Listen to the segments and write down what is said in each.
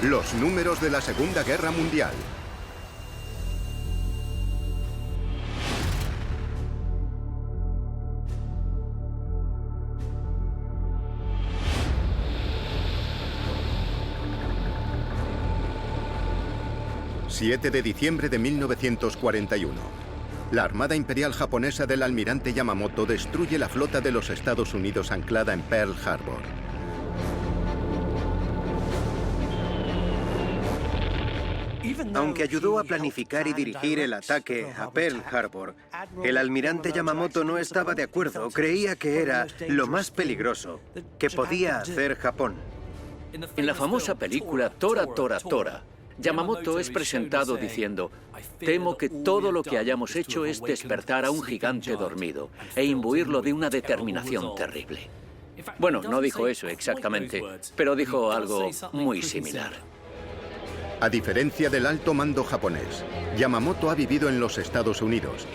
Los números de la Segunda Guerra Mundial. ...7 de diciembre de 1941. La Armada Imperial Japonesa del almirante Yamamoto destruye la flota de los Estados Unidos anclada en Pearl Harbor. Aunque ayudó a planificar y dirigir el ataque a Pearl Harbor, el almirante Yamamoto no estaba de acuerdo. Creía que era lo más peligroso que podía hacer Japón. En la famosa película Tora, Tora, Tora, Yamamoto es presentado diciendo: temo que todo lo que hayamos hecho es despertar a un gigante dormido e imbuirlo de una determinación terrible. Bueno, no dijo eso exactamente, pero dijo algo muy similar. A diferencia del alto mando japonés, Yamamoto ha vivido en los Estados Unidos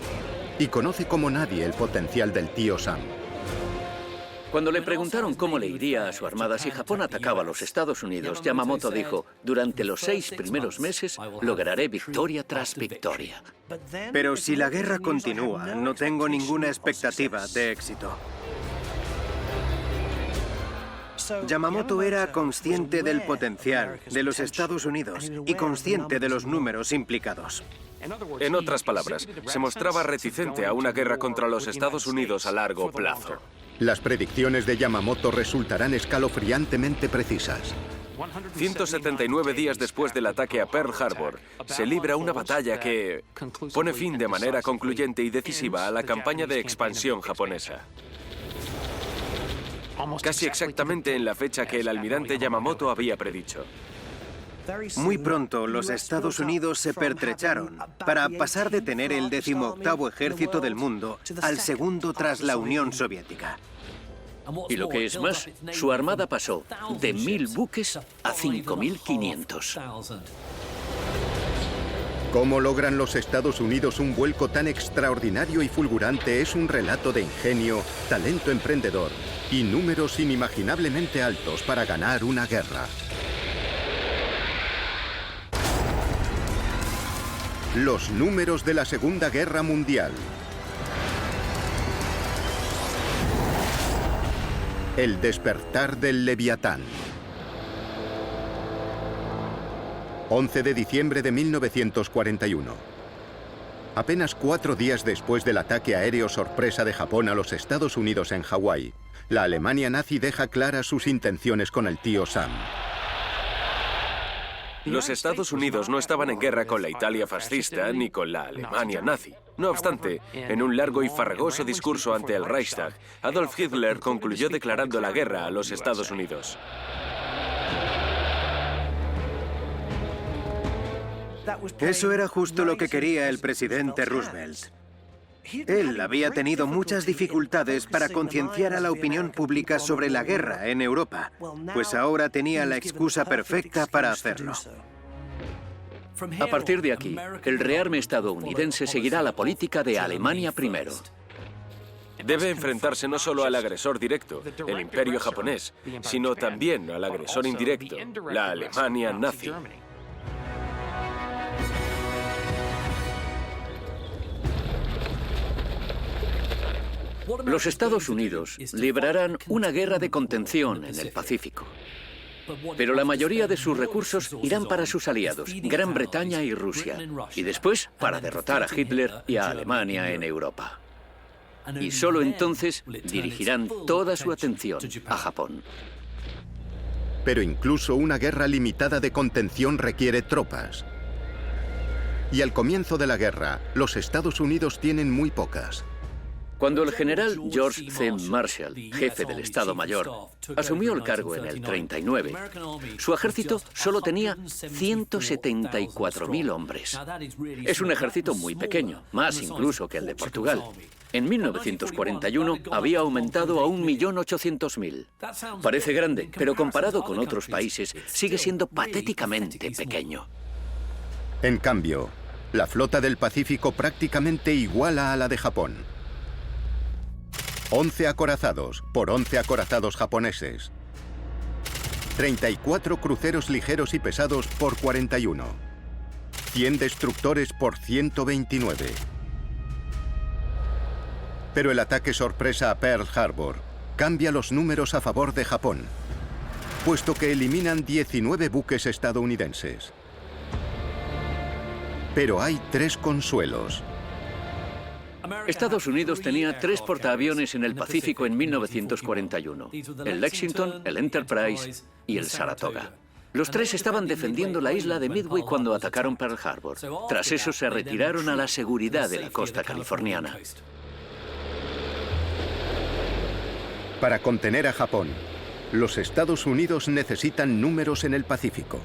y conoce como nadie el potencial del tío Sam. Cuando le preguntaron cómo le iría a su armada si Japón atacaba a los Estados Unidos, Yamamoto dijo: durante los 6 primeros meses lograré victoria tras victoria. Pero si la guerra continúa, no tengo ninguna expectativa de éxito. Yamamoto era consciente del potencial de los Estados Unidos y consciente de los números implicados. En otras palabras, se mostraba reticente a una guerra contra los Estados Unidos a largo plazo. Las predicciones de Yamamoto resultarán escalofriantemente precisas. 179 días después del ataque a Pearl Harbor, se libra una batalla que pone fin de manera concluyente y decisiva a la campaña de expansión japonesa. Casi exactamente en la fecha que el almirante Yamamoto había predicho. Muy pronto los Estados Unidos se pertrecharon para pasar de tener el 18º ejército del mundo al segundo tras la Unión Soviética. Y lo que es más, su armada pasó de 1000 buques a 5500. Cómo logran los Estados Unidos un vuelco tan extraordinario y fulgurante es un relato de ingenio, talento emprendedor y números inimaginablemente altos para ganar una guerra. Los números de la Segunda Guerra Mundial. El despertar del Leviatán. 11 de diciembre de 1941. Apenas 4 días después del ataque aéreo sorpresa de Japón a los Estados Unidos en Hawái, la Alemania nazi deja claras sus intenciones con el tío Sam. Los Estados Unidos no estaban en guerra con la Italia fascista ni con la Alemania nazi. No obstante, en un largo y farragoso discurso ante el Reichstag, Adolf Hitler concluyó declarando la guerra a los Estados Unidos. Eso era justo lo que quería el presidente Roosevelt. Él había tenido muchas dificultades para concienciar a la opinión pública sobre la guerra en Europa, pues ahora tenía la excusa perfecta para hacerlo. A partir de aquí, el rearme estadounidense seguirá la política de Alemania primero. Debe enfrentarse no solo al agresor directo, el imperio japonés, sino también al agresor indirecto, la Alemania nazi. Los Estados Unidos librarán una guerra de contención en el Pacífico. Pero la mayoría de sus recursos irán para sus aliados, Gran Bretaña y Rusia, y después para derrotar a Hitler y a Alemania en Europa. Y solo entonces dirigirán toda su atención a Japón. Pero incluso una guerra limitada de contención requiere tropas. Y al comienzo de la guerra, los Estados Unidos tienen muy pocas. Cuando el general George C. Marshall, jefe del Estado Mayor, asumió el cargo en el 39, su ejército solo tenía 174.000 hombres. Es un ejército muy pequeño, más incluso que el de Portugal. En 1941 había aumentado a 1.800.000. Parece grande, pero comparado con otros países, sigue siendo patéticamente pequeño. En cambio, la flota del Pacífico prácticamente iguala a la de Japón. 11 acorazados por 11 acorazados japoneses. 34 cruceros ligeros y pesados por 41. 100 destructores por 129. Pero el ataque sorpresa a Pearl Harbor cambia los números a favor de Japón, puesto que eliminan 19 buques estadounidenses. Pero hay 3 consuelos. Estados Unidos tenía 3 portaaviones en el Pacífico en 1941. El Lexington, el Enterprise y el Saratoga. Los 3 estaban defendiendo la isla de Midway cuando atacaron Pearl Harbor. Tras eso se retiraron a la seguridad de la costa californiana. Para contener a Japón, los Estados Unidos necesitan números en el Pacífico.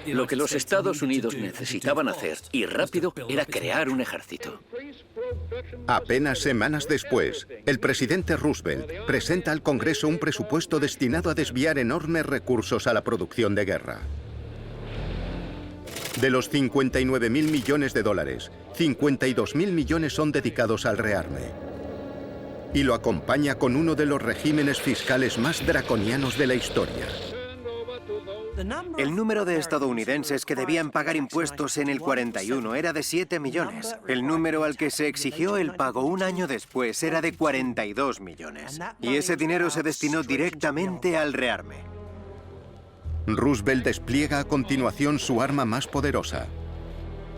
Lo que los Estados Unidos necesitaban hacer, y rápido, era crear un ejército. Apenas semanas después, el presidente Roosevelt presenta al Congreso un presupuesto destinado a desviar enormes recursos a la producción de guerra. De los 59.000 millones de dólares, 52.000 millones son dedicados al rearme. Y lo acompaña con uno de los regímenes fiscales más draconianos de la historia. El número de estadounidenses que debían pagar impuestos en el 41 era de 7 millones. El número al que se exigió el pago un año después era de 42 millones. Y ese dinero se destinó directamente al rearme. Roosevelt despliega a continuación su arma más poderosa,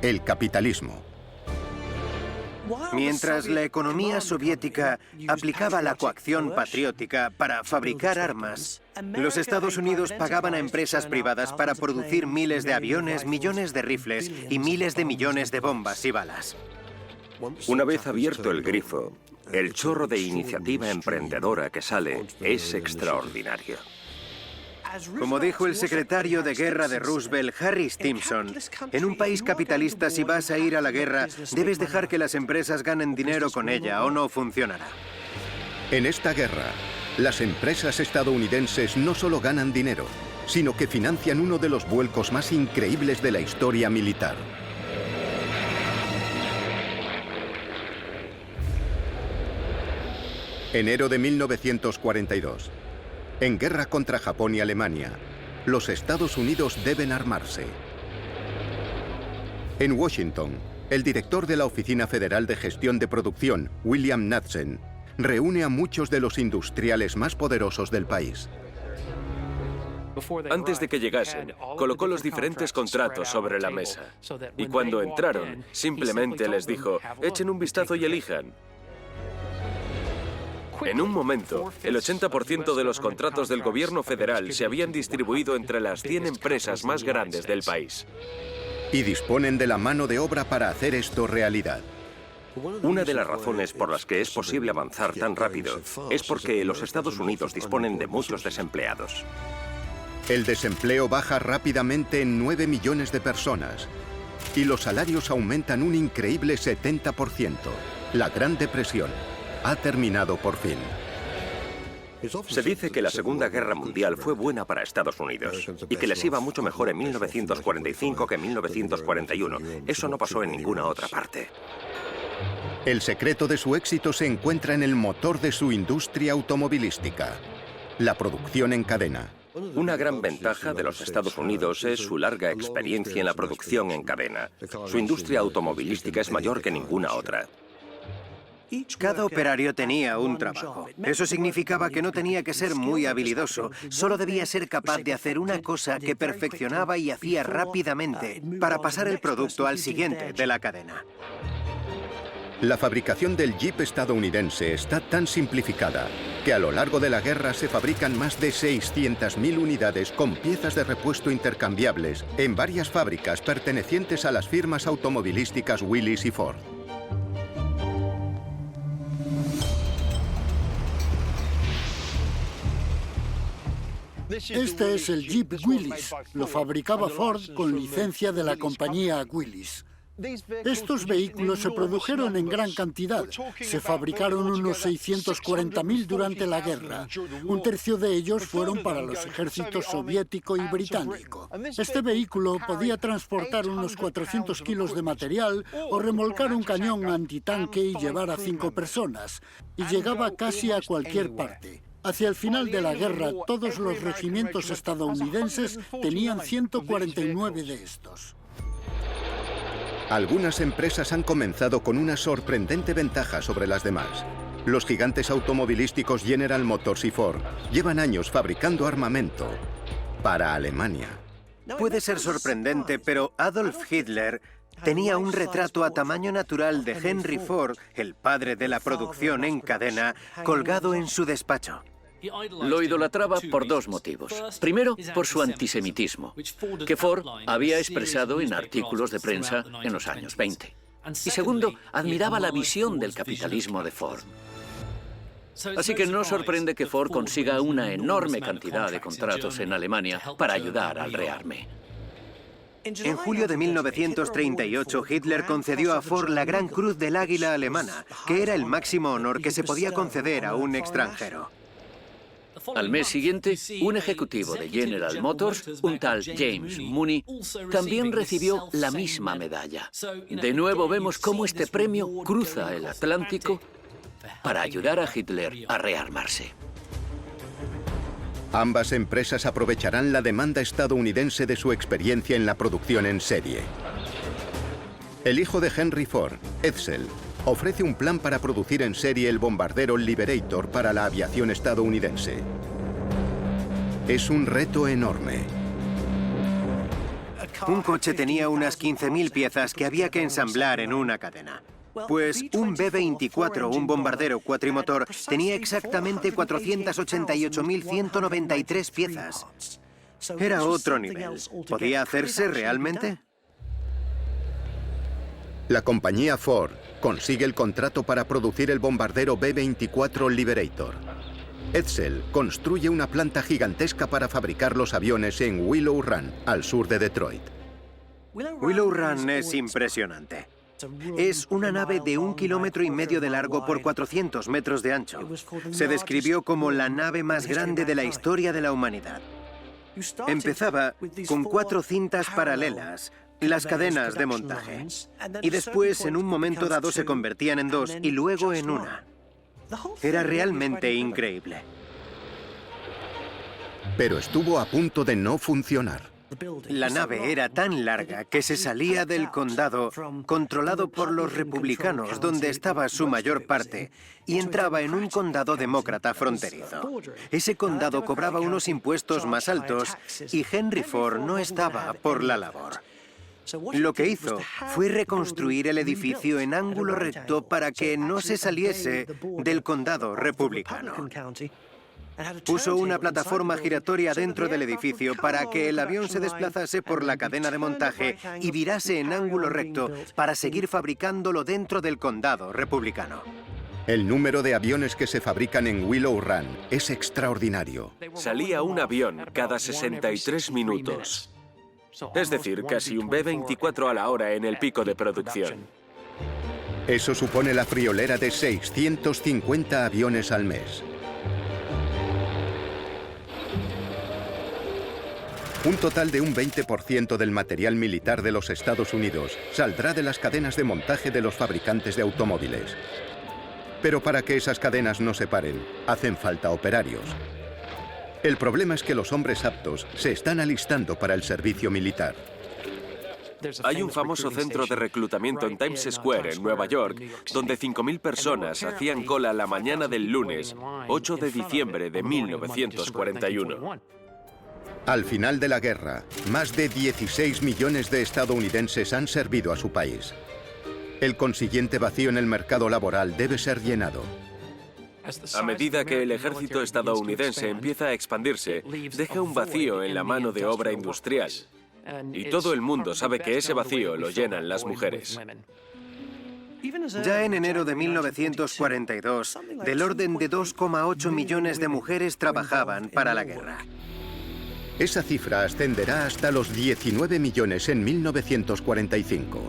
el capitalismo. Mientras la economía soviética aplicaba la coacción patriótica para fabricar armas, los Estados Unidos pagaban a empresas privadas para producir miles de aviones, millones de rifles y miles de millones de bombas y balas. Una vez abierto el grifo, el chorro de iniciativa emprendedora que sale es extraordinario. Como dijo el secretario de guerra de Roosevelt, Harry Stimson, en un país capitalista, si vas a ir a la guerra, debes dejar que las empresas ganen dinero con ella o no funcionará. En esta guerra, las empresas estadounidenses no solo ganan dinero, sino que financian uno de los vuelcos más increíbles de la historia militar. Enero de 1942. En guerra contra Japón y Alemania, los Estados Unidos deben armarse. En Washington, el director de la Oficina Federal de Gestión de Producción, William Knudsen, reúne a muchos de los industriales más poderosos del país. Antes de que llegasen, colocó los diferentes contratos sobre la mesa. Y cuando entraron, simplemente les dijo, echen un vistazo y elijan. En un momento, el 80% de los contratos del gobierno federal se habían distribuido entre las 100 empresas más grandes del país. Y disponen de la mano de obra para hacer esto realidad. Una de las razones por las que es posible avanzar tan rápido es porque los Estados Unidos disponen de muchos desempleados. El desempleo baja rápidamente en 9 millones de personas y los salarios aumentan un increíble 70%. La Gran Depresión ha terminado por fin. Se dice que la Segunda Guerra Mundial fue buena para Estados Unidos y que les iba mucho mejor en 1945 que en 1941. Eso no pasó en ninguna otra parte. El secreto de su éxito se encuentra en el motor de su industria automovilística, la producción en cadena. Una gran ventaja de los Estados Unidos es su larga experiencia en la producción en cadena. Su industria automovilística es mayor que ninguna otra. Cada operario tenía un trabajo. Eso significaba que no tenía que ser muy habilidoso, solo debía ser capaz de hacer una cosa que perfeccionaba y hacía rápidamente para pasar el producto al siguiente de la cadena. La fabricación del Jeep estadounidense está tan simplificada que a lo largo de la guerra se fabrican más de 600.000 unidades con piezas de repuesto intercambiables en varias fábricas pertenecientes a las firmas automovilísticas Willys y Ford. Este es el Jeep Willys. Lo fabricaba Ford con licencia de la compañía Willys. Estos vehículos se produjeron en gran cantidad. Se fabricaron unos 640.000 durante la guerra. Un tercio de ellos fueron para los ejércitos soviético y británico. Este vehículo podía transportar unos 400 kilos de material o remolcar un cañón antitanque y llevar a 5 personas. Y llegaba casi a cualquier parte. Hacia el final de la guerra, todos los regimientos estadounidenses tenían 149 de estos. Algunas empresas han comenzado con una sorprendente ventaja sobre las demás. Los gigantes automovilísticos General Motors y Ford llevan años fabricando armamento para Alemania. Puede ser sorprendente, pero Adolf Hitler tenía un retrato a tamaño natural de Henry Ford, el padre de la producción en cadena, colgado en su despacho. Lo idolatraba por dos motivos. Primero, por su antisemitismo, que Ford había expresado en artículos de prensa en los años 20. Y segundo, admiraba la visión del capitalismo de Ford. Así que no sorprende que Ford consiga una enorme cantidad de contratos en Alemania para ayudar al rearme. En julio de 1938, Hitler concedió a Ford la Gran Cruz del Águila Alemana, que era el máximo honor que se podía conceder a un extranjero. Al mes siguiente, un ejecutivo de General Motors, un tal James Mooney, también recibió la misma medalla. De nuevo vemos cómo este premio cruza el Atlántico para ayudar a Hitler a rearmarse. Ambas empresas aprovecharán la demanda estadounidense de su experiencia en la producción en serie. El hijo de Henry Ford, Edsel, ofrece un plan para producir en serie el bombardero Liberator para la aviación estadounidense. Es un reto enorme. Un coche tenía unas 15.000 piezas que había que ensamblar en una cadena. Pues un B-24, un bombardero cuatrimotor, tenía exactamente 488.193 piezas. Era otro nivel. ¿Podía hacerse realmente? La compañía Ford consigue el contrato para producir el bombardero B-24 Liberator. Edsel construye una planta gigantesca para fabricar los aviones en Willow Run, al sur de Detroit. Willow Run es impresionante. Es una nave de 1,5 kilómetros de largo por 400 metros de ancho. Se describió como la nave más grande de la historia de la humanidad. Empezaba con 4 cintas paralelas, las cadenas de montaje. Y después, en un momento dado, se convertían en 2 y luego en una. Era realmente increíble. Pero estuvo a punto de no funcionar. La nave era tan larga que se salía del condado controlado por los republicanos, donde estaba su mayor parte, y entraba en un condado demócrata fronterizo. Ese condado cobraba unos impuestos más altos y Henry Ford no estaba por la labor. Lo que hizo fue reconstruir el edificio en ángulo recto para que no se saliese del condado republicano. Puso una plataforma giratoria dentro del edificio para que el avión se desplazase por la cadena de montaje y virase en ángulo recto para seguir fabricándolo dentro del condado republicano. El número de aviones que se fabrican en Willow Run es extraordinario. Salía un avión cada 63 minutos. Es decir, casi un B-24 a la hora en el pico de producción. Eso supone la friolera de 650 aviones al mes. Un total de un 20% del material militar de los Estados Unidos saldrá de las cadenas de montaje de los fabricantes de automóviles. Pero para que esas cadenas no se paren, hacen falta operarios. El problema es que los hombres aptos se están alistando para el servicio militar. Hay un famoso centro de reclutamiento en Times Square, en Nueva York, donde 5.000 personas hacían cola la mañana del lunes, 8 de diciembre de 1941. Al final de la guerra, más de 16 millones de estadounidenses han servido a su país. El consiguiente vacío en el mercado laboral debe ser llenado. A medida que el ejército estadounidense empieza a expandirse, deja un vacío en la mano de obra industrial. Y todo el mundo sabe que ese vacío lo llenan las mujeres. Ya en enero de 1942, del orden de 2,8 millones de mujeres trabajaban para la guerra. Esa cifra ascenderá hasta los 19 millones en 1945.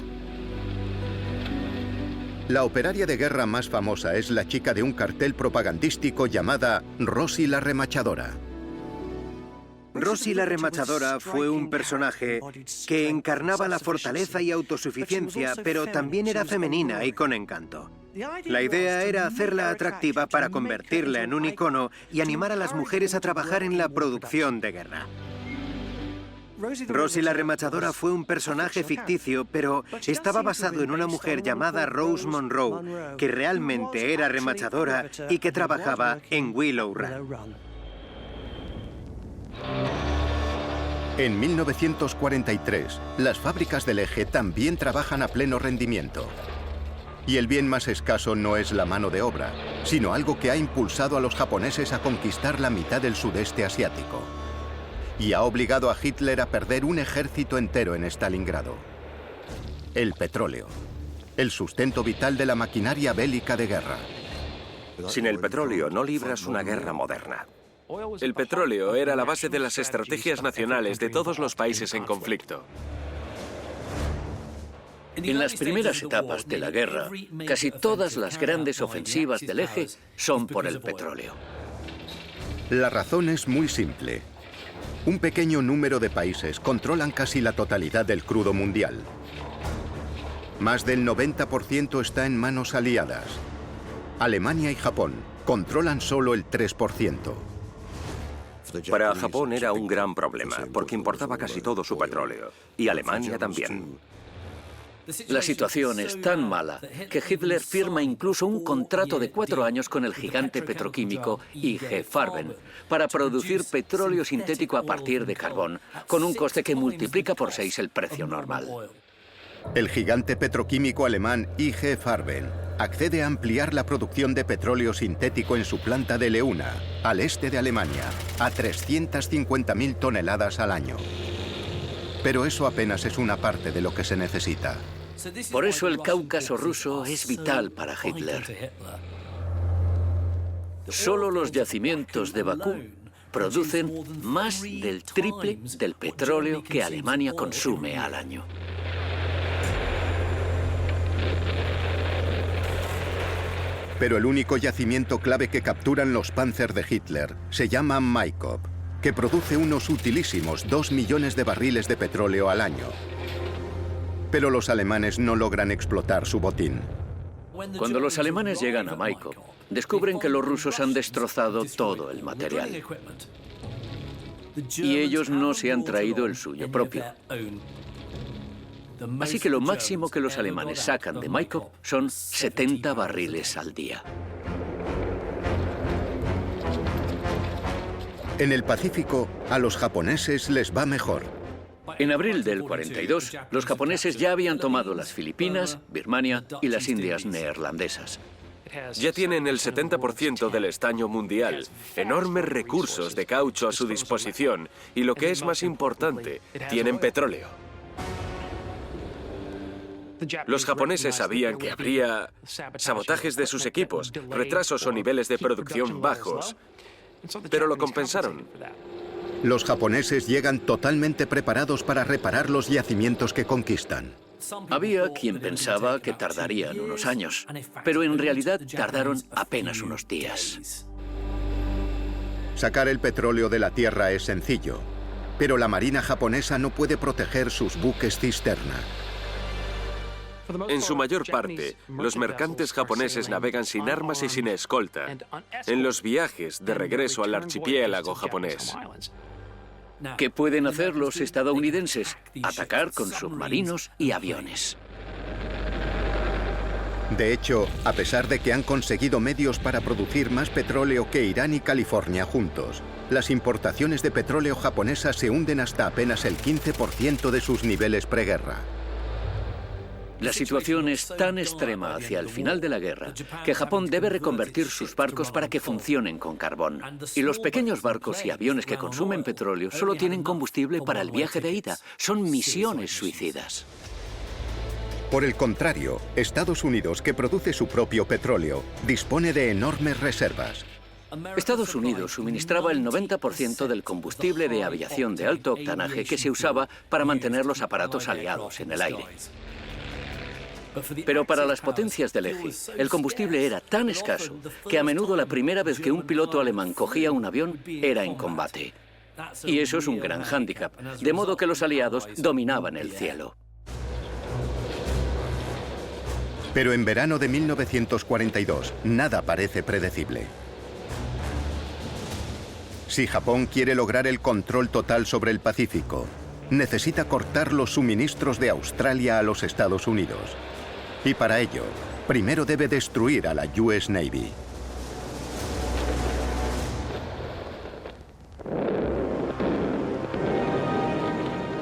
La operaria de guerra más famosa es la chica de un cartel propagandístico llamada Rosie la Remachadora. Rosie la Remachadora fue un personaje que encarnaba la fortaleza y autosuficiencia, pero también era femenina y con encanto. La idea era hacerla atractiva para convertirla en un icono y animar a las mujeres a trabajar en la producción de guerra. Rosie la remachadora fue un personaje ficticio, pero estaba basado en una mujer llamada Rose Monroe, que realmente era remachadora y que trabajaba en Willow Run. En 1943, las fábricas del eje también trabajan a pleno rendimiento. Y el bien más escaso no es la mano de obra, sino algo que ha impulsado a los japoneses a conquistar la mitad del sudeste asiático. Y ha obligado a Hitler a perder un ejército entero en Stalingrado. El petróleo, el sustento vital de la maquinaria bélica de guerra. Sin el petróleo no libras una guerra moderna. El petróleo era la base de las estrategias nacionales de todos los países en conflicto. En las primeras etapas de la guerra, casi todas las grandes ofensivas del eje son por el petróleo. La razón es muy simple. Un pequeño número de países controlan casi la totalidad del crudo mundial. Más del 90% está en manos aliadas. Alemania y Japón controlan solo el 3%. Para Japón era un gran problema, porque importaba casi todo su petróleo. Y Alemania también. La situación es tan mala que Hitler firma incluso un contrato de 4 años con el gigante petroquímico IG Farben para producir petróleo sintético a partir de carbón, con un coste que multiplica por 6 el precio normal. El gigante petroquímico alemán IG Farben accede a ampliar la producción de petróleo sintético en su planta de Leuna, al este de Alemania, a 350.000 toneladas al año. Pero eso apenas es una parte de lo que se necesita. Por eso el Cáucaso ruso es vital para Hitler. Solo los yacimientos de Bakú producen más del triple del petróleo que Alemania consume al año. Pero el único yacimiento clave que capturan los Panzer de Hitler se llama Maikop, que produce unos utilísimos 2 millones de barriles de petróleo al año. Pero los alemanes no logran explotar su botín. Cuando los alemanes llegan a Maikop, descubren que los rusos han destrozado todo el material. Y ellos no se han traído el suyo propio. Así que lo máximo que los alemanes sacan de Maikop son 70 barriles al día. En el Pacífico, a los japoneses les va mejor. En abril del 42, los japoneses ya habían tomado las Filipinas, Birmania y las Indias neerlandesas. Ya tienen el 70% del estaño mundial, enormes recursos de caucho a su disposición y, lo que es más importante, tienen petróleo. Los japoneses sabían que habría sabotajes de sus equipos, retrasos o niveles de producción bajos, pero lo compensaron. Los japoneses llegan totalmente preparados para reparar los yacimientos que conquistan. Había quien pensaba que tardarían unos años, pero en realidad tardaron apenas unos días. Sacar el petróleo de la tierra es sencillo, pero la marina japonesa no puede proteger sus buques cisterna. En su mayor parte, los mercantes japoneses navegan sin armas y sin escolta en los viajes de regreso al archipiélago japonés. ¿Qué pueden hacer los estadounidenses? Atacar con submarinos y aviones. De hecho, a pesar de que han conseguido medios para producir más petróleo que Irán y California juntos, las importaciones de petróleo japonesas se hunden hasta apenas el 15% de sus niveles preguerra. La situación es tan extrema hacia el final de la guerra que Japón debe reconvertir sus barcos para que funcionen con carbón. Y los pequeños barcos y aviones que consumen petróleo solo tienen combustible para el viaje de ida. Son misiones suicidas. Por el contrario, Estados Unidos, que produce su propio petróleo, dispone de enormes reservas. Estados Unidos suministraba el 90% del combustible de aviación de alto octanaje que se usaba para mantener los aparatos aliados en el aire. Pero para las potencias del eje, el combustible era tan escaso que a menudo la primera vez que un piloto alemán cogía un avión era en combate. Y eso es un gran hándicap, de modo que los aliados dominaban el cielo. Pero en verano de 1942, nada parece predecible. Si Japón quiere lograr el control total sobre el Pacífico, necesita cortar los suministros de Australia a los Estados Unidos. Y para ello, primero debe destruir a la US Navy.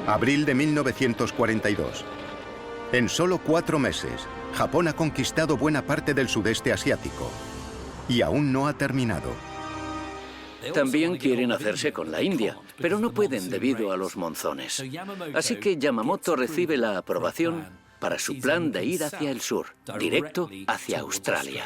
Abril de 1942. En solo 4 meses, Japón ha conquistado buena parte del sudeste asiático. Y aún no ha terminado. También quieren hacerse con la India, pero no pueden debido a los monzones. Así que Yamamoto recibe la aprobación para su plan de ir hacia el sur, directo hacia Australia.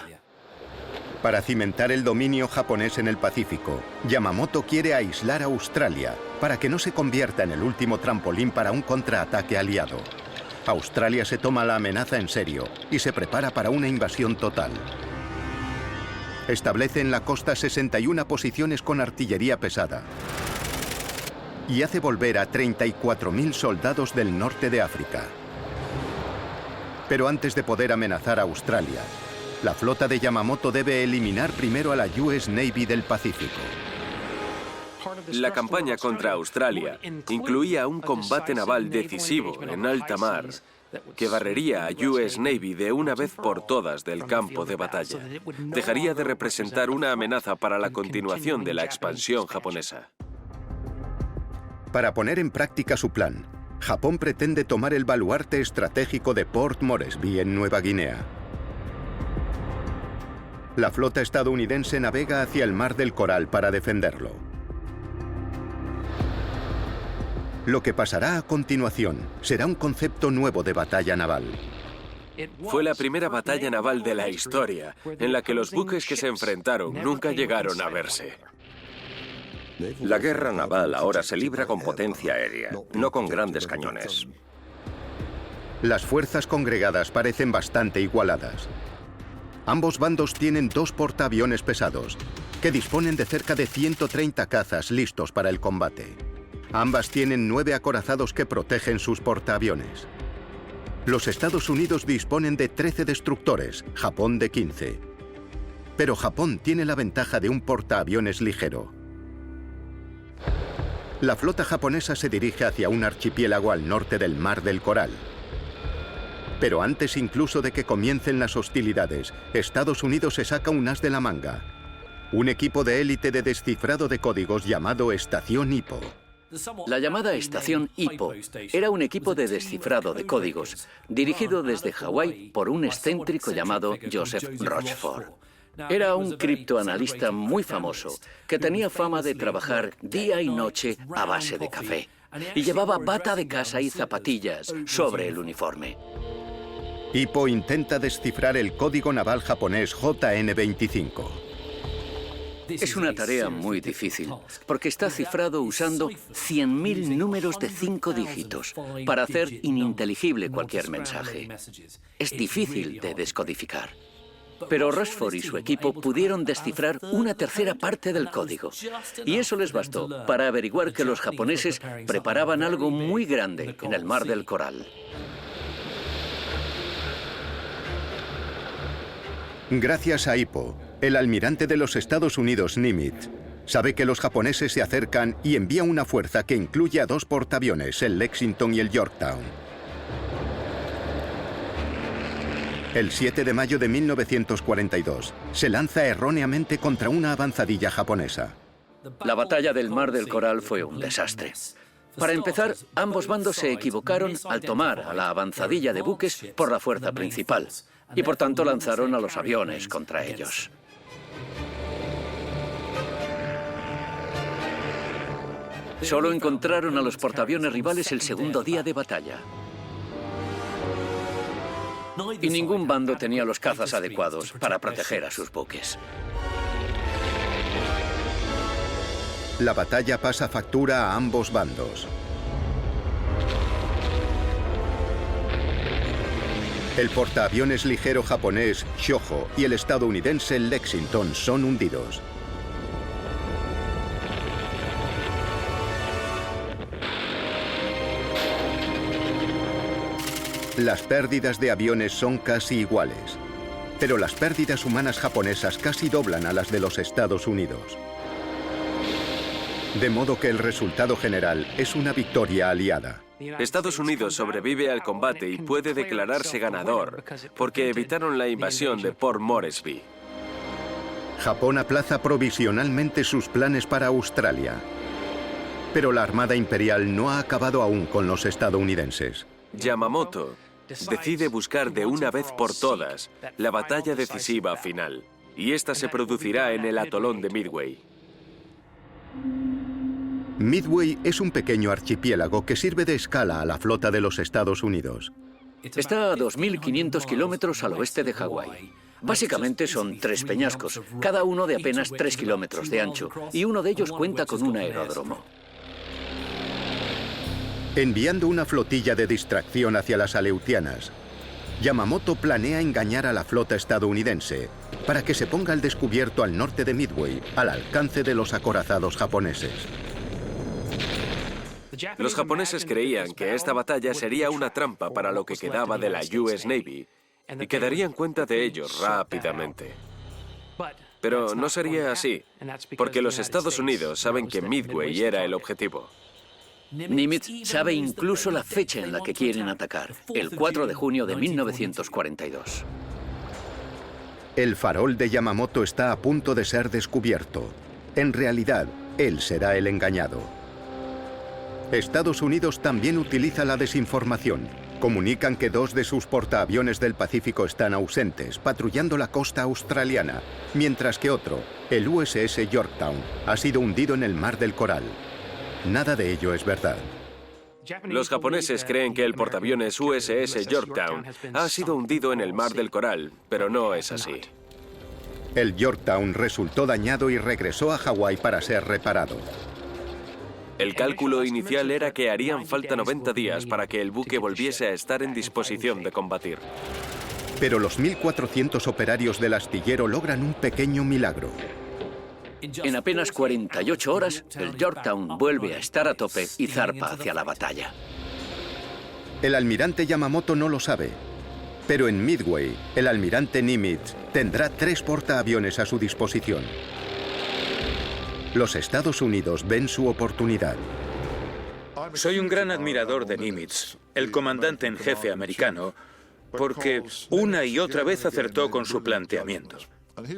Para cimentar el dominio japonés en el Pacífico, Yamamoto quiere aislar a Australia para que no se convierta en el último trampolín para un contraataque aliado. Australia se toma la amenaza en serio y se prepara para una invasión total. Establece en la costa 61 posiciones con artillería pesada y hace volver a 34.000 soldados del norte de África. Pero antes de poder amenazar a Australia, la flota de Yamamoto debe eliminar primero a la US Navy del Pacífico. La campaña contra Australia incluía un combate naval decisivo en alta mar que barrería a US Navy de una vez por todas del campo de batalla. Dejaría de representar una amenaza para la continuación de la expansión japonesa. Para poner en práctica su plan, Japón pretende tomar el baluarte estratégico de Port Moresby en Nueva Guinea. La flota estadounidense navega hacia el Mar del Coral para defenderlo. Lo que pasará a continuación será un concepto nuevo de batalla naval. Fue la primera batalla naval de la historia, en la que los buques que se enfrentaron nunca llegaron a verse. La guerra naval ahora se libra con potencia aérea, no con grandes cañones. Las fuerzas congregadas parecen bastante igualadas. Ambos bandos tienen 2 portaaviones pesados, que disponen de cerca de 130 cazas listos para el combate. Ambas tienen 9 acorazados que protegen sus portaaviones. Los Estados Unidos disponen de 13 destructores, Japón de 15. Pero Japón tiene la ventaja de un portaaviones ligero. La flota japonesa se dirige hacia un archipiélago al norte del Mar del Coral. Pero antes incluso de que comiencen las hostilidades, Estados Unidos se saca un as de la manga. Un equipo de élite de descifrado de códigos llamado Estación Hippo. La llamada Estación Hippo era un equipo de descifrado de códigos, dirigido desde Hawái por un excéntrico llamado Joseph Rochefort. Era un criptoanalista muy famoso, que tenía fama de trabajar día y noche a base de café, y llevaba bata de casa y zapatillas sobre el uniforme. Hippo intenta descifrar el código naval japonés JN-25. Es una tarea muy difícil, porque está cifrado usando 100.000 números de 5 dígitos para hacer ininteligible cualquier mensaje. Es difícil de descodificar. Pero Rochefort y su equipo pudieron descifrar una tercera parte del código. Y eso les bastó para averiguar que los japoneses preparaban algo muy grande en el Mar del Coral. Gracias a Hippo, el almirante de los Estados Unidos, Nimitz, sabe que los japoneses se acercan y envía una fuerza que incluye a 2 portaaviones, el Lexington y el Yorktown. El 7 de mayo de 1942, se lanza erróneamente contra una avanzadilla japonesa. La batalla del Mar del Coral fue un desastre. Para empezar, ambos bandos se equivocaron al tomar a la avanzadilla de buques por la fuerza principal, y por tanto lanzaron a los aviones contra ellos. Solo encontraron a los portaaviones rivales el segundo día de batalla. Y ningún bando tenía los cazas adecuados para proteger a sus buques. La batalla pasa factura a ambos bandos. El portaaviones ligero japonés Shoho y el estadounidense Lexington son hundidos. Las pérdidas de aviones son casi iguales, pero las pérdidas humanas japonesas casi doblan a las de los Estados Unidos. De modo que el resultado general es una victoria aliada. Estados Unidos sobrevive al combate y puede declararse ganador porque evitaron la invasión de Port Moresby. Japón aplaza provisionalmente sus planes para Australia. Pero la Armada Imperial no ha acabado aún con los estadounidenses. Yamamoto decide buscar de una vez por todas la batalla decisiva final, y esta se producirá en el atolón de Midway. Midway es un pequeño archipiélago que sirve de escala a la flota de los Estados Unidos. Está a 2.500 kilómetros al oeste de Hawái. Básicamente son 3 peñascos, cada uno de apenas 3 kilómetros de ancho, y uno de ellos cuenta con un aeródromo. Enviando una flotilla de distracción hacia las Aleutianas, Yamamoto planea engañar a la flota estadounidense para que se ponga al descubierto al norte de Midway, al alcance de los acorazados japoneses. Los japoneses creían que esta batalla sería una trampa para lo que quedaba de la US Navy y que darían cuenta de ello rápidamente. Pero no sería así, porque los Estados Unidos saben que Midway era el objetivo. Nimitz sabe incluso la fecha en la que quieren atacar, el 4 de junio de 1942. El farol de Yamamoto está a punto de ser descubierto. En realidad, él será el engañado. Estados Unidos también utiliza la desinformación. Comunican que 2 de sus portaaviones del Pacífico están ausentes, patrullando la costa australiana, mientras que otro, el USS Yorktown, ha sido hundido en el Mar del Coral. Nada de ello es verdad. Los japoneses creen que el portaaviones USS Yorktown ha sido hundido en el Mar del Coral, pero no es así. El Yorktown resultó dañado y regresó a Hawái para ser reparado. El cálculo inicial era que harían falta 90 días para que el buque volviese a estar en disposición de combatir. Pero los 1.400 operarios del astillero logran un pequeño milagro. En apenas 48 horas, el Yorktown vuelve a estar a tope y zarpa hacia la batalla. El almirante Yamamoto no lo sabe, pero en Midway, el almirante Nimitz tendrá 3 portaaviones a su disposición. Los Estados Unidos ven su oportunidad. Soy un gran admirador de Nimitz, el comandante en jefe americano, porque una y otra vez acertó con su planteamiento.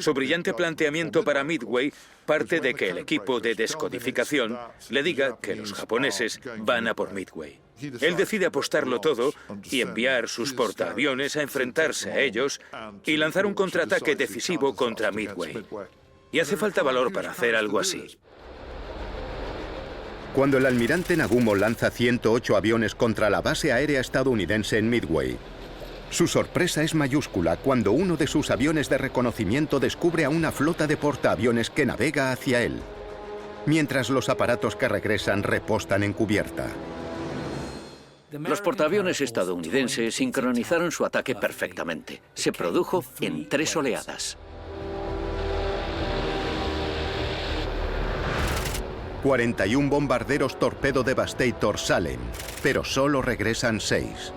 Su brillante planteamiento para Midway parte de que el equipo de descodificación le diga que los japoneses van a por Midway. Él decide apostarlo todo y enviar sus portaaviones a enfrentarse a ellos y lanzar un contraataque decisivo contra Midway. Y hace falta valor para hacer algo así. Cuando el almirante Nagumo lanza 108 aviones contra la base aérea estadounidense en Midway, su sorpresa es mayúscula cuando uno de sus aviones de reconocimiento descubre a una flota de portaaviones que navega hacia él, mientras los aparatos que regresan repostan en cubierta. Los portaaviones estadounidenses sincronizaron su ataque perfectamente. Se produjo en 3 oleadas. 41 bombarderos torpedo Devastator salen, pero solo regresan 6.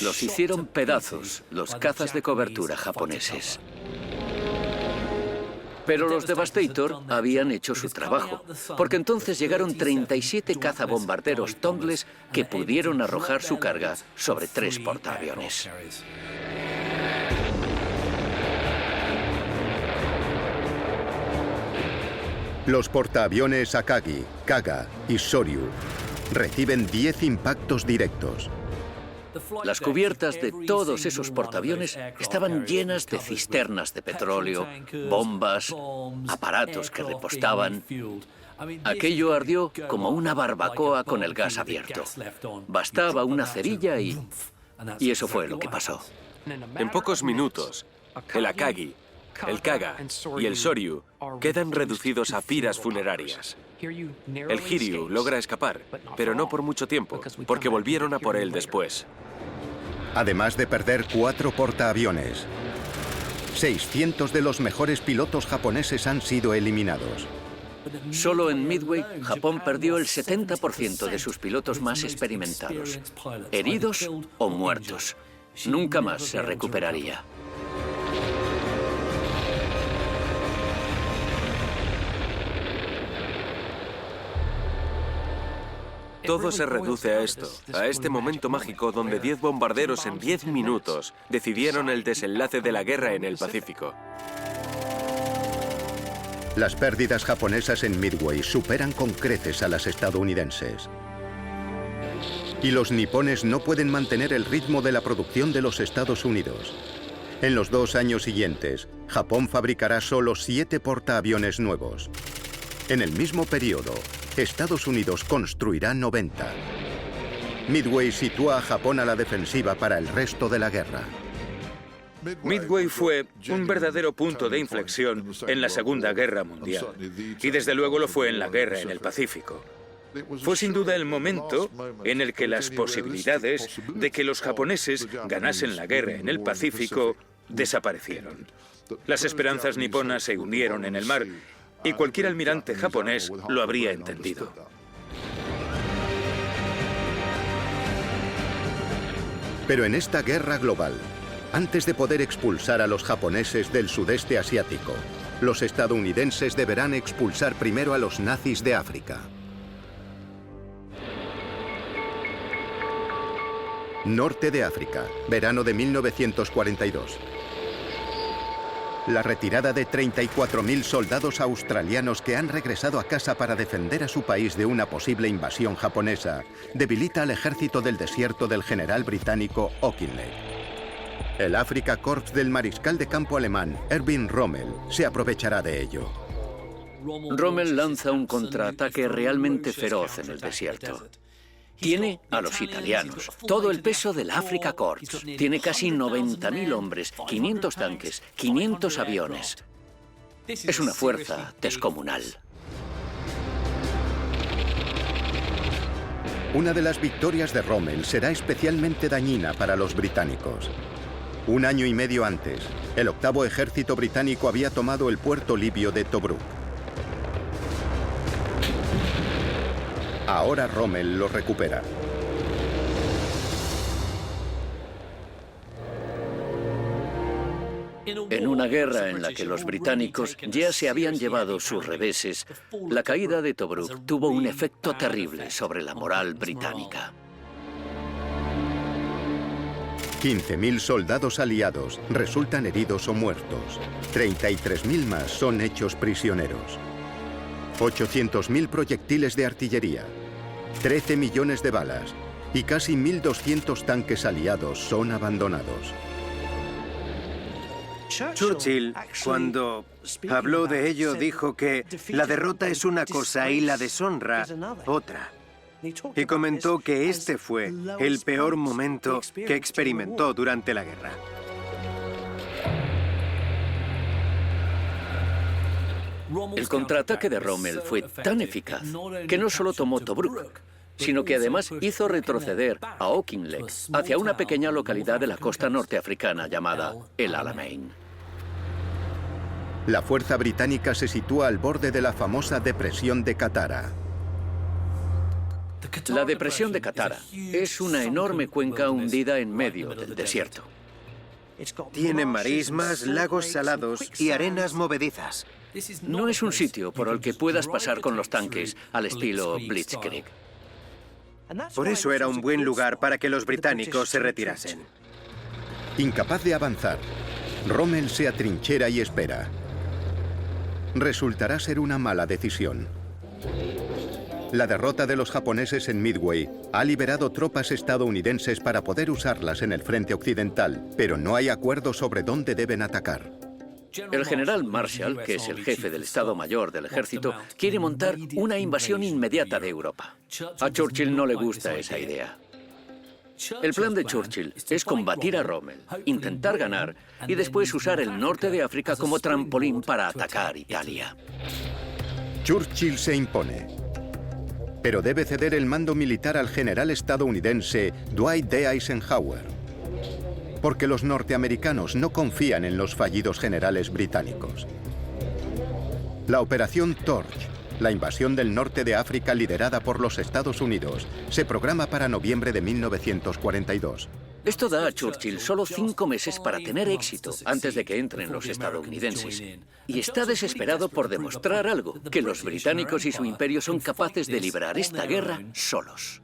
Los hicieron pedazos los cazas de cobertura japoneses. Pero los Devastator habían hecho su trabajo, porque entonces llegaron 37 cazabombarderos Tongless que pudieron arrojar su carga sobre 3 portaaviones. Los portaaviones Akagi, Kaga y Soryu reciben 10 impactos directos. Las cubiertas de todos esos portaaviones estaban llenas de cisternas de petróleo, bombas, aparatos que repostaban. Aquello ardió como una barbacoa con el gas abierto. Bastaba una cerilla y eso fue lo que pasó. En pocos minutos, el Akagi, el Kaga y el Soryu quedan reducidos a piras funerarias. El Hiryu logra escapar, pero no por mucho tiempo, porque volvieron a por él después. Además de perder 4 portaaviones, 600 de los mejores pilotos japoneses han sido eliminados. Solo en Midway, Japón perdió el 70% de sus pilotos más experimentados, heridos o muertos. Nunca más se recuperaría. Todo se reduce a esto, a este momento mágico donde 10 bombarderos en 10 minutos decidieron el desenlace de la guerra en el Pacífico. Las pérdidas japonesas en Midway superan con creces a las estadounidenses. Y los nipones no pueden mantener el ritmo de la producción de los Estados Unidos. En los 2 años siguientes, Japón fabricará solo 7 portaaviones nuevos. En el mismo periodo, Estados Unidos construirá 90. Midway sitúa a Japón a la defensiva para el resto de la guerra. Midway fue un verdadero punto de inflexión en la Segunda Guerra Mundial, y desde luego lo fue en la guerra en el Pacífico. Fue sin duda el momento en el que las posibilidades de que los japoneses ganasen la guerra en el Pacífico desaparecieron. Las esperanzas niponas se hundieron en el mar, y cualquier almirante japonés lo habría entendido. Pero en esta guerra global, antes de poder expulsar a los japoneses del sudeste asiático, los estadounidenses deberán expulsar primero a los nazis de África. Norte de África, verano de 1942. La retirada de 34.000 soldados australianos que han regresado a casa para defender a su país de una posible invasión japonesa debilita al ejército del desierto del general británico Auchinleck. El Afrika Korps del mariscal de campo alemán Erwin Rommel se aprovechará de ello. Rommel lanza un contraataque realmente feroz en el desierto. Tiene a los italianos, todo el peso del Afrika Korps. Tiene casi 90.000 hombres, 500 tanques, 500 aviones. Es una fuerza descomunal. Una de las victorias de Rommel será especialmente dañina para los británicos. 1 año y medio antes, el 8º ejército británico había tomado el puerto libio de Tobruk. Ahora Rommel lo recupera. En una guerra en la que los británicos ya se habían llevado sus reveses, la caída de Tobruk tuvo un efecto terrible sobre la moral británica. 15.000 soldados aliados resultan heridos o muertos. 33.000 más son hechos prisioneros. 800.000 proyectiles de artillería, 13 millones de balas y casi 1.200 tanques aliados son abandonados. Churchill, cuando habló de ello, dijo que la derrota es una cosa y la deshonra otra. Y comentó que este fue el peor momento que experimentó durante la guerra. El contraataque de Rommel fue tan eficaz que no solo tomó Tobruk, sino que además hizo retroceder a Auchinleck hacia una pequeña localidad de la costa norteafricana llamada El Alamein. La fuerza británica se sitúa al borde de la famosa depresión de Katara. La depresión de Katara es una enorme cuenca hundida en medio del desierto. Tiene marismas, lagos salados y arenas movedizas. No es un sitio por el que puedas pasar con los tanques al estilo Blitzkrieg. Por eso era un buen lugar para que los británicos se retirasen. Incapaz de avanzar, Rommel se atrinchera y espera. Resultará ser una mala decisión. La derrota de los japoneses en Midway ha liberado tropas estadounidenses para poder usarlas en el frente occidental, pero no hay acuerdo sobre dónde deben atacar. El general Marshall, que es el jefe del Estado Mayor del Ejército, quiere montar una invasión inmediata de Europa. A Churchill no le gusta esa idea. El plan de Churchill es combatir a Rommel, intentar ganar y después usar el norte de África como trampolín para atacar Italia. Churchill se impone, pero debe ceder el mando militar al general estadounidense Dwight D. Eisenhower, porque los norteamericanos no confían en los fallidos generales británicos. La operación Torch La invasión del norte de África liderada por los Estados Unidos se programa para noviembre de 1942. Esto da a Churchill solo 5 meses para tener éxito antes de que entren los estadounidenses. Y está desesperado por demostrar algo, que los británicos y su imperio son capaces de librar esta guerra solos.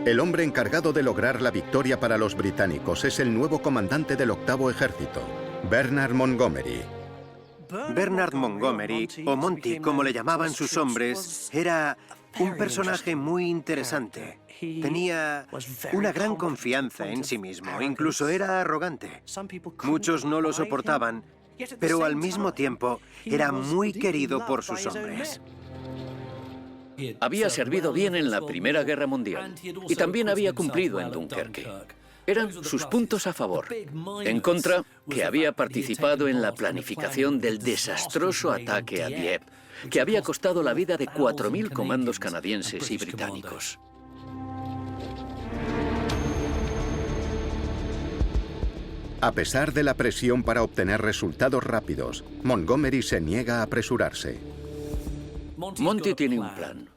El hombre encargado de lograr la victoria para los británicos es el nuevo comandante del 8º Ejército, Bernard Montgomery. Bernard Montgomery, o Monty como le llamaban sus hombres, era un personaje muy interesante. Tenía una gran confianza en sí mismo, incluso era arrogante. Muchos no lo soportaban, pero al mismo tiempo era muy querido por sus hombres. Había servido bien en la Primera Guerra Mundial y también había cumplido en Dunkerque. Eran sus puntos a favor. En contra, que había participado en la planificación del desastroso ataque a Dieppe, que había costado la vida de 4.000 comandos canadienses y británicos. A pesar de la presión para obtener resultados rápidos, Montgomery se niega a apresurarse. Monty tiene un plan.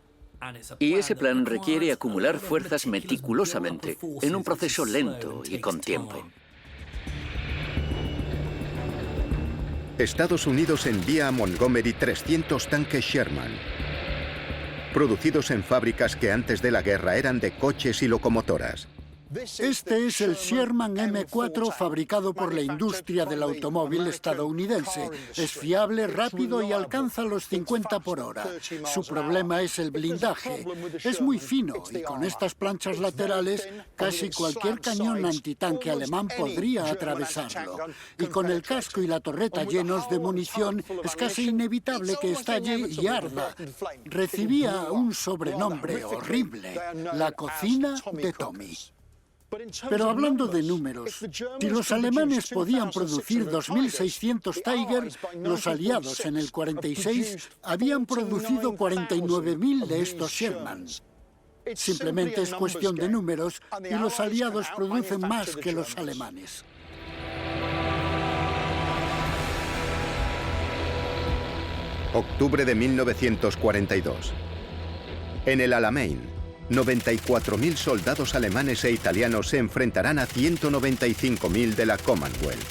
Y ese plan requiere acumular fuerzas meticulosamente, en un proceso lento y con tiempo. Estados Unidos envía a Montgomery 300 tanques Sherman, producidos en fábricas que antes de la guerra eran de coches y locomotoras. Este es el Sherman M4 fabricado por la industria del automóvil estadounidense. Es fiable, rápido y alcanza los 50 por hora. Su problema es el blindaje. Es muy fino y con estas planchas laterales casi cualquier cañón antitanque alemán podría atravesarlo. Y con el casco y la torreta llenos de munición es casi inevitable que estalle y arda. Recibía un sobrenombre horrible: la cocina de Tommy. Pero hablando de números, si los alemanes podían producir 2.600 Tiger, los aliados en el 46 habían producido 49.000 de estos Sherman. Simplemente es cuestión de números y los aliados producen más que los alemanes. Octubre de 1942. En el Alamein, 94.000 soldados alemanes e italianos se enfrentarán a 195.000 de la Commonwealth.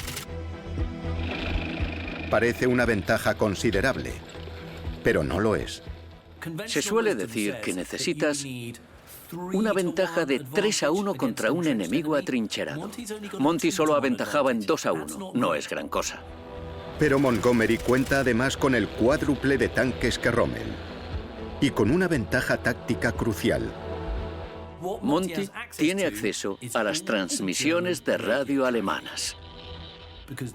Parece una ventaja considerable, pero no lo es. Se suele decir que necesitas una ventaja de 3-1 contra un enemigo atrincherado. Monty solo aventajaba en 2-1, no es gran cosa. Pero Montgomery cuenta además con el cuádruple de tanques que Rommel y con una ventaja táctica crucial. Monty tiene acceso a las transmisiones de radio alemanas,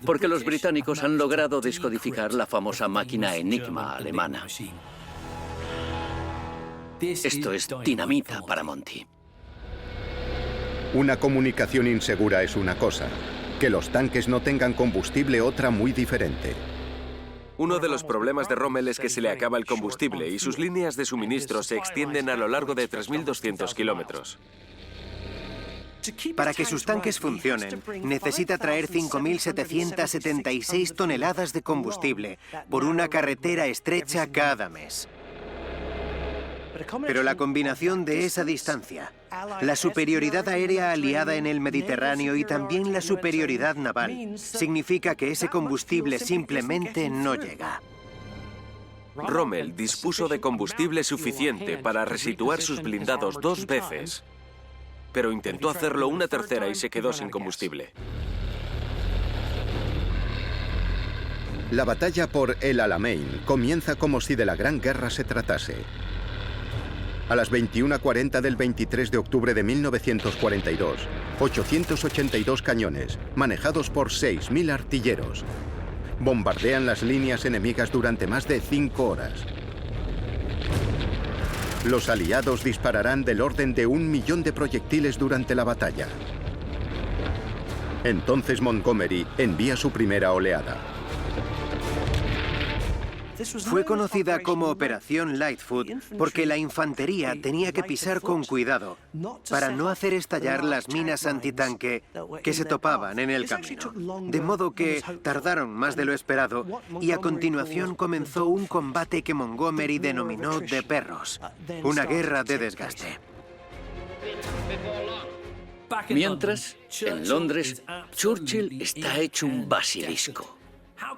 porque los británicos han logrado descodificar la famosa máquina Enigma alemana. Esto es dinamita para Monty. Una comunicación insegura es una cosa, que los tanques no tengan combustible otra muy diferente. Uno de los problemas de Rommel es que se le acaba el combustible y sus líneas de suministro se extienden a lo largo de 3.200 kilómetros. Para que sus tanques funcionen, necesita traer 5.776 toneladas de combustible por una carretera estrecha cada mes. Pero la combinación de esa distancia, la superioridad aérea aliada en el Mediterráneo y también la superioridad naval, significa que ese combustible simplemente no llega. Rommel dispuso de combustible suficiente para resituar sus blindados 2 veces, pero intentó hacerlo una tercera y se quedó sin combustible. La batalla por el Alamein comienza como si de la Gran Guerra se tratase. A las 21:40 del 23 de octubre de 1942, 882 cañones, manejados por 6.000 artilleros, bombardean las líneas enemigas durante más de 5 horas. Los aliados dispararán del orden de 1 millón de proyectiles durante la batalla. Entonces Montgomery envía su primera oleada. Fue conocida como Operación Lightfoot porque la infantería tenía que pisar con cuidado para no hacer estallar las minas antitanque que se topaban en el camino. De modo que tardaron más de lo esperado y a continuación comenzó un combate que Montgomery denominó de perros, una guerra de desgaste. Mientras, en Londres, Churchill está hecho un basilisco.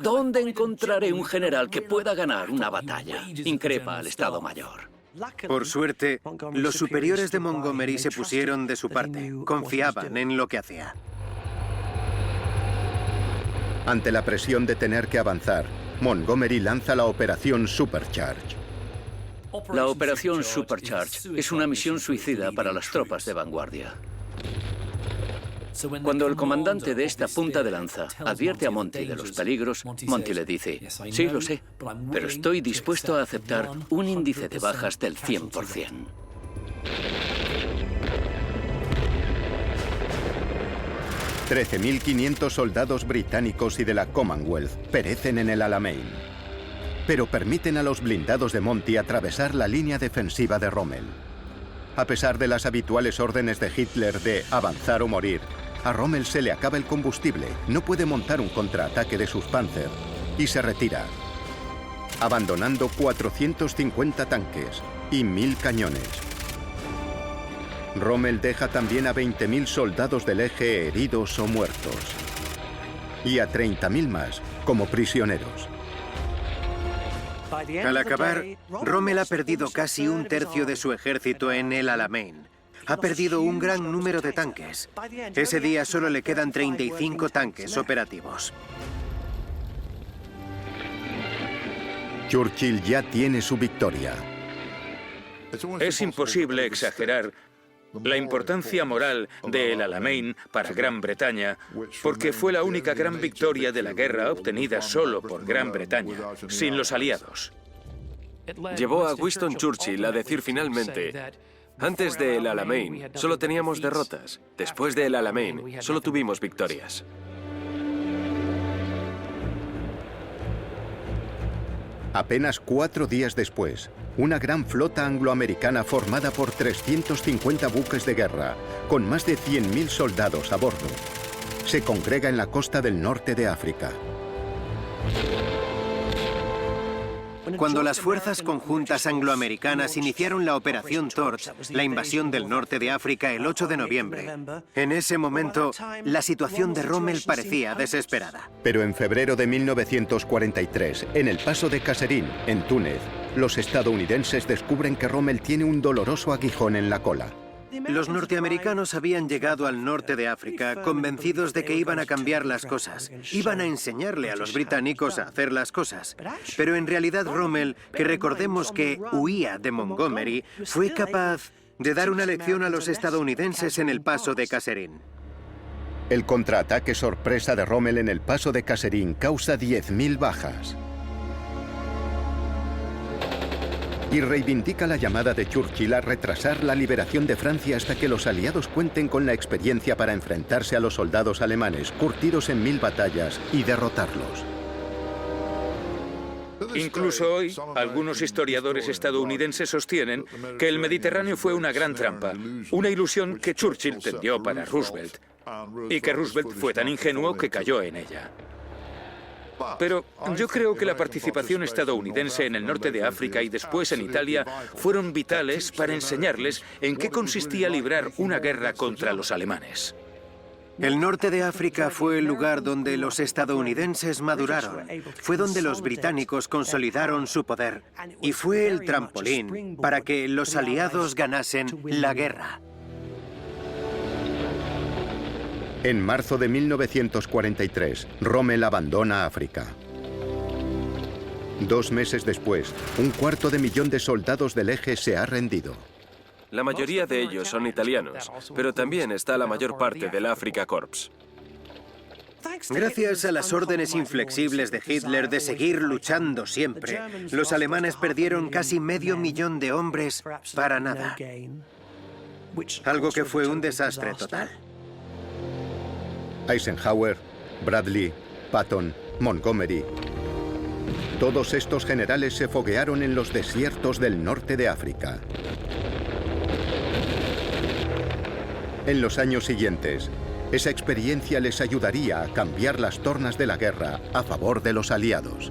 ¿Dónde encontraré un general que pueda ganar una batalla?, increpa al Estado Mayor. Por suerte, los superiores de Montgomery se pusieron de su parte, confiaban en lo que hacía. Ante la presión de tener que avanzar, Montgomery lanza la Operación Supercharge. La Operación Supercharge es una misión suicida para las tropas de vanguardia. Cuando el comandante de esta punta de lanza advierte a Monty de los peligros, Monty le dice: sí, lo sé, pero estoy dispuesto a aceptar un índice de bajas del 100%. $13.500 soldados británicos y de la Commonwealth perecen en el Alamein, pero permiten a los blindados de Monty atravesar la línea defensiva de Rommel. A pesar de las habituales órdenes de Hitler de avanzar o morir, a Rommel se le acaba el combustible, no puede montar un contraataque de sus Panzer y se retira, abandonando 450 tanques y 1.000 cañones. Rommel deja también a 20.000 soldados del eje heridos o muertos y a 30.000 más como prisioneros. Al acabar, Rommel ha perdido casi un tercio de su ejército en el Alamein. Ha perdido un gran número de tanques. Ese día solo le quedan 35 tanques operativos. Churchill ya tiene su victoria. Es imposible exagerar la importancia moral del Alamein para Gran Bretaña, porque fue la única gran victoria de la guerra obtenida solo por Gran Bretaña, sin los aliados. Llevó a Winston Churchill a decir finalmente: antes del Alamein solo teníamos derrotas, después del Alamein solo tuvimos victorias. Apenas 4 días después, una gran flota angloamericana formada por 350 buques de guerra, con más de 100.000 soldados a bordo, se congrega en la costa del norte de África. Cuando las fuerzas conjuntas angloamericanas iniciaron la Operación Torch, la invasión del norte de África el 8 de noviembre, en ese momento la situación de Rommel parecía desesperada. Pero en febrero de 1943, en el paso de Kasserine, en Túnez, los estadounidenses descubren que Rommel tiene un doloroso aguijón en la cola. Los norteamericanos habían llegado al norte de África convencidos de que iban a cambiar las cosas. Iban a enseñarle a los británicos a hacer las cosas. Pero en realidad Rommel, que recordemos que huía de Montgomery, fue capaz de dar una lección a los estadounidenses en el paso de Kasserine. El contraataque sorpresa de Rommel en el paso de Kasserine causa 10.000 bajas. Y reivindica la llamada de Churchill a retrasar la liberación de Francia hasta que los aliados cuenten con la experiencia para enfrentarse a los soldados alemanes curtidos en 1000 batallas y derrotarlos. Incluso hoy, algunos historiadores estadounidenses sostienen que el Mediterráneo fue una gran trampa, una ilusión que Churchill tendió para Roosevelt, y que Roosevelt fue tan ingenuo que cayó en ella. Pero yo creo que la participación estadounidense en el norte de África y después en Italia fueron vitales para enseñarles en qué consistía librar una guerra contra los alemanes. El norte de África fue el lugar donde los estadounidenses maduraron, fue donde los británicos consolidaron su poder y fue el trampolín para que los aliados ganasen la guerra. En marzo de 1943, Rommel abandona África. 2 meses después, 250.000 de soldados del eje se ha rendido. La mayoría de ellos son italianos, pero también está la mayor parte del Afrika Korps. Gracias a las órdenes inflexibles de Hitler de seguir luchando siempre, los alemanes perdieron casi 500.000 de hombres para nada. Algo que fue un desastre total. Eisenhower, Bradley, Patton, Montgomery. Todos estos generales se foguearon en los desiertos del norte de África. En los años siguientes, esa experiencia les ayudaría a cambiar las tornas de la guerra a favor de los aliados.